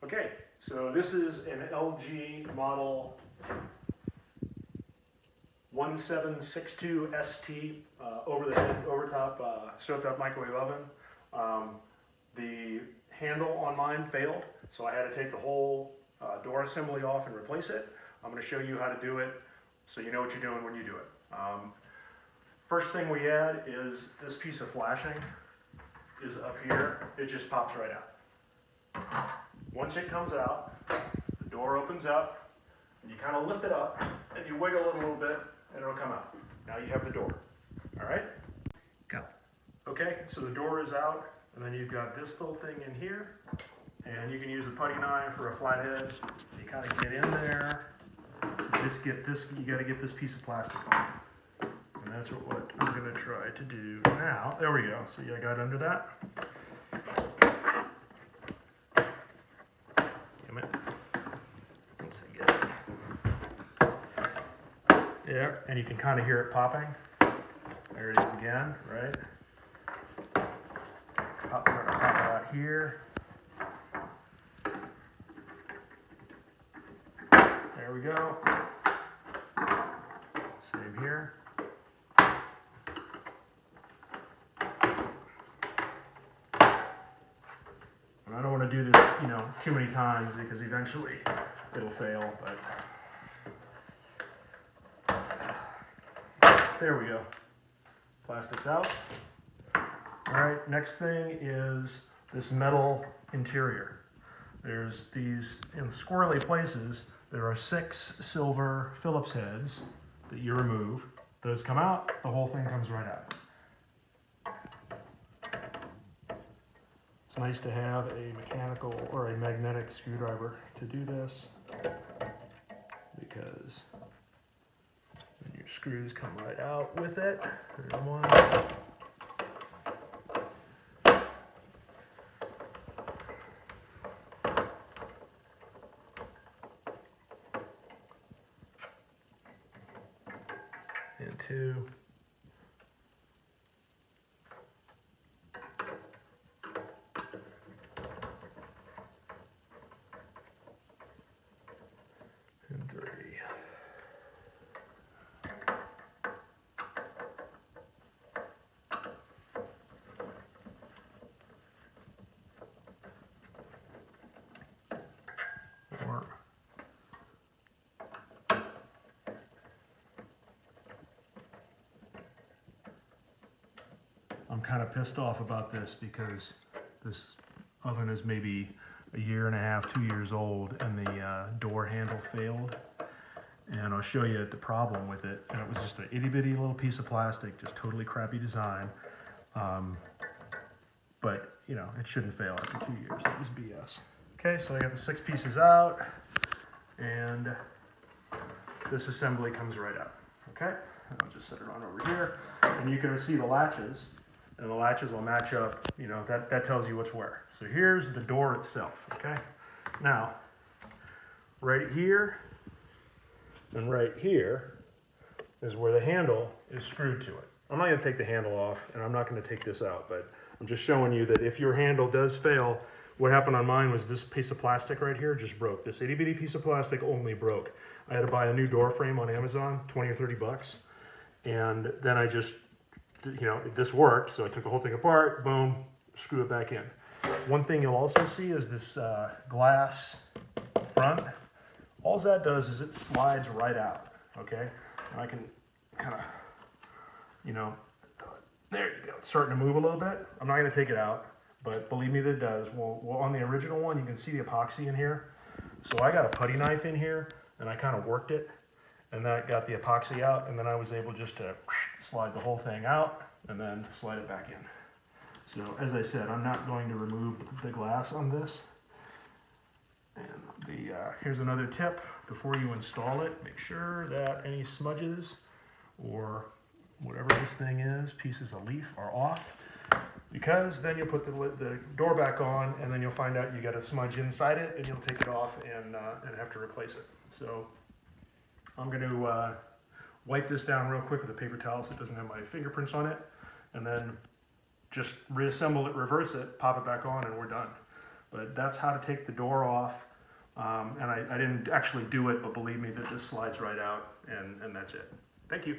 Okay, so this is an LG model 1762ST over-the-head, over-top, stove-top microwave oven. The handle on mine failed, so I had to take the whole door assembly off and replace it. I'm going to show you how to do it so you know what you're doing when you do it. First thing we add is this piece of flashing is up here. It just pops right out. Once it comes out, the door opens up, and you kind of lift it up, and you wiggle it a little bit, and it'll come out. Now you have the door. All right? Go. Okay, so the door is out, and then you've got this little thing in here, and you can use a putty knife or a flathead. You kind of get in there, just get this, you got to get this piece of plastic off. And that's what I'm going to try to do now. There we go. See, I got under that. Damn it. Once I get it. Yeah, and you can kind of hear it popping. There it is again, right? Pop out here. There we go. Same here. And I don't want to do this, too many times because eventually it'll fail, but there we go. Plastic's out. All right, next thing is this metal interior. There's these, in squirrely places, there are 6 silver Phillips heads that you remove. Those come out, the whole thing comes right out. It's nice to have a mechanical or a magnetic screwdriver to do this because then your screws come right out with it. There's one. And 2. And 3. Four. I'm kind of pissed off about this because this oven is maybe a year and a half, 2 years old, and the door handle failed. And I'll show you the problem with it. And it was just an itty bitty little piece of plastic, just totally crappy design. But it shouldn't fail after 2 years. That was BS. Okay, so I got the 6 pieces out, and this assembly comes right out. Okay, and I'll just set it on over here, and you can see the latches. And the latches will match up, that tells you what's where. So here's the door itself, okay? Now, right here and right here is where the handle is screwed to it. I'm not gonna take the handle off, and I'm not gonna take this out, but I'm just showing you that if your handle does fail, what happened on mine was this piece of plastic right here just broke. This itty bitty piece of plastic only broke. I had to buy a new door frame on Amazon, 20 or 30 bucks. And then I just, this worked, so I took the whole thing apart, boom, screw it back in. One thing you'll also see is this glass front. All that does is it slides right out, okay? And I can kind of, there you go. It's starting to move a little bit. I'm not going to take it out, but believe me that it does. Well, on the original one, you can see the epoxy in here. So I got a putty knife in here, and I kind of worked it, and that got the epoxy out, and then I was able just to slide the whole thing out and then slide it back in. So as I said, I'm not going to remove the glass on this. And here's another tip. Before you install it, make sure that any smudges or whatever this thing is, pieces of leaf, are off, because then you'll put the door back on, and then you'll find out you got a smudge inside it, and you'll take it off and have to replace it. So I'm going to wipe this down real quick with a paper towel so it doesn't have my fingerprints on it, and then just reassemble it, reverse it, pop it back on, and we're done. But that's how to take the door off. And I didn't actually do it, but believe me that this slides right out, and that's it. Thank you.